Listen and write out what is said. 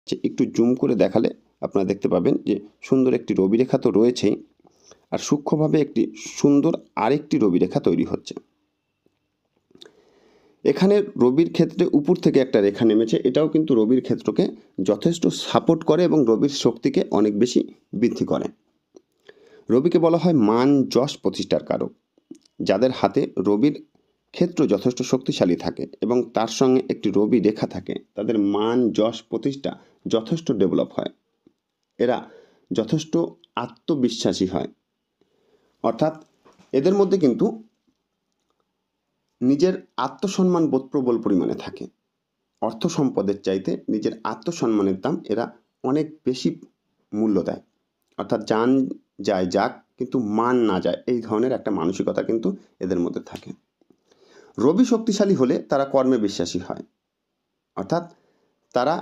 যে একটু জুম করে দেখালে আপনারা দেখতে পাবেন যে সুন্দর একটি রবি রেখা তো রয়েছেই, আর সূক্ষ্মভাবে একটি সুন্দর আরেকটি রবি রেখা তৈরি হচ্ছে। এখানে রবির ক্ষেত্রে উপর থেকে একটা রেখা নেমেছে, এটাও কিন্তু রবির ক্ষেত্রকে যথেষ্ট সাপোর্ট করে এবং রবির শক্তিকে অনেক বেশি বৃদ্ধি করে। রবিকে বলা হয় মান যশ প্রতিষ্ঠার কারক। যাদের হাতে রবির ক্ষেত্র যথেষ্ট শক্তিশালী থাকে এবং তার সঙ্গে একটি রবি রেখা থাকে, তাদের মান যশ প্রতিষ্ঠা যথেষ্ট ডেভেলপ হয়। এরা যথেষ্ট আত্মবিশ্বাসী হয়, অর্থাৎ এদের মধ্যে কিন্তু নিজের আত্মসম্মান বোধ প্রবল পরিমাণে থাকে। অর্থ সম্পদের চাইতে নিজের আত্মসম্মানের দাম এরা অনেক বেশি মূল্য দেয়, অর্থাৎ যান যায় যাক কিন্তু মান না যায়, এই ধরনের একটা মানসিকতা কিন্তু এদের মধ্যে থাকে। রবি শক্তিশালী হলে তারা কর্মে বিশ্বাসী হয়, অর্থাৎ তারা